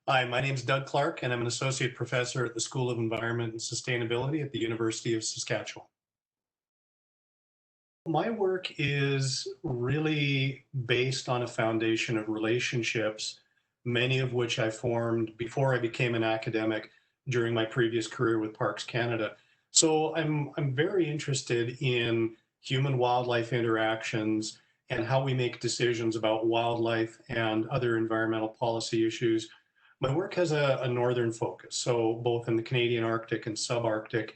Hi, my name is Doug Clark, and I'm an associate professor at the School of Environment and Sustainability at the University of Saskatchewan. My work is really based on a foundation of relationships, many of which I formed before I became an academic during my previous career with Parks Canada. So I'm very interested in human-wildlife interactions and how we make decisions about wildlife and other environmental policy issues. My work has a northern focus, so both in the Canadian Arctic and subarctic.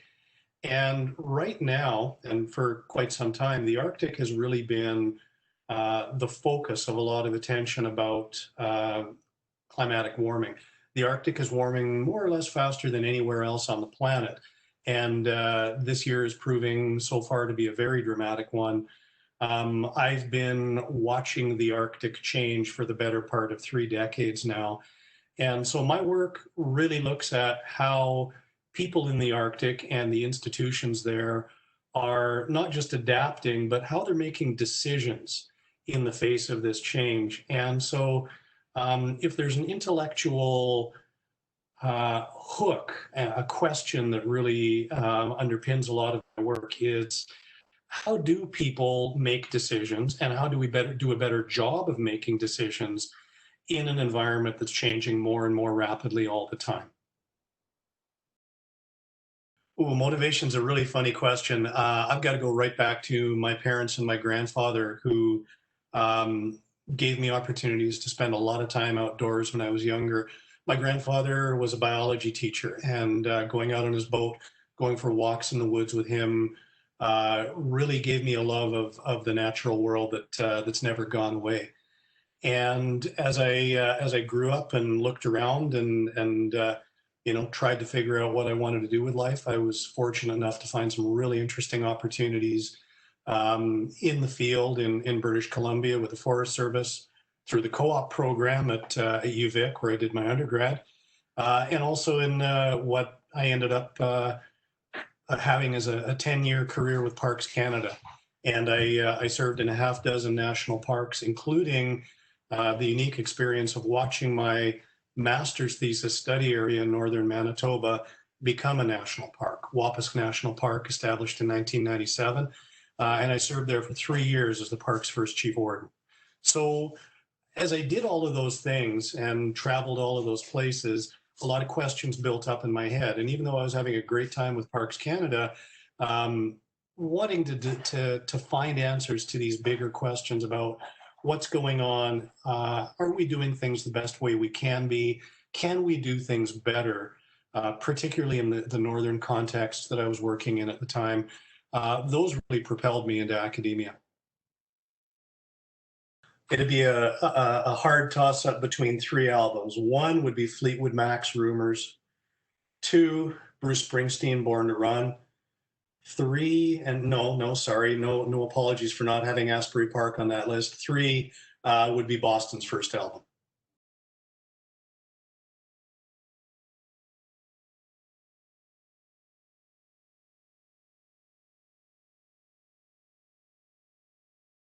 And right now, and for quite some time, the Arctic has really been the focus of a lot of attention about climatic warming. The Arctic is warming more or less faster than anywhere else on the planet. And this year is proving so far to be a very dramatic one. I've been watching the Arctic change for the better part of 3 decades now. And so my work really looks at how people in the Arctic and the institutions there are not just adapting, but how they're making decisions in the face of this change. And so if there's an intellectual hook, a question that really underpins a lot of my work is, how do people make decisions, and how do we do a better job of making decisions in an environment that's changing more and more rapidly all the time? Ooh, motivation's a really funny question. I've got to go right back to my parents and my grandfather, who um, gave me opportunities to spend a lot of time outdoors when I was younger. My grandfather was a biology teacher, and going out on his boat, going for walks in the woods with him, really gave me a love of the natural world that's never gone away. And as I grew up and looked around and tried to figure out what I wanted to do with life, I was fortunate enough to find some really interesting opportunities in the field in British Columbia with the Forest Service through the co-op program at UVic, where I did my undergrad, and also in what I ended up having as a 10-year career with Parks Canada. And I served in a half dozen national parks, including the unique experience of watching my master's thesis study area in northern Manitoba become a national park. Wapask National Park, established in 1997. And I served there for 3 years as the park's first chief warden. So as I did all of those things and traveled all of those places, a lot of questions built up in my head. And even though I was having a great time with Parks Canada, wanting to find answers to these bigger questions about what's going on, are we doing things the best way we can be? Can we do things better, particularly in the northern context that I was working in at the time? Those really propelled me into academia. It'd be a hard toss up between three albums. One would be Fleetwood Mac's Rumors. Two, Bruce Springsteen, Born to Run. Three, and sorry, no apologies for not having Asbury Park on that list. Three would be Boston's first album.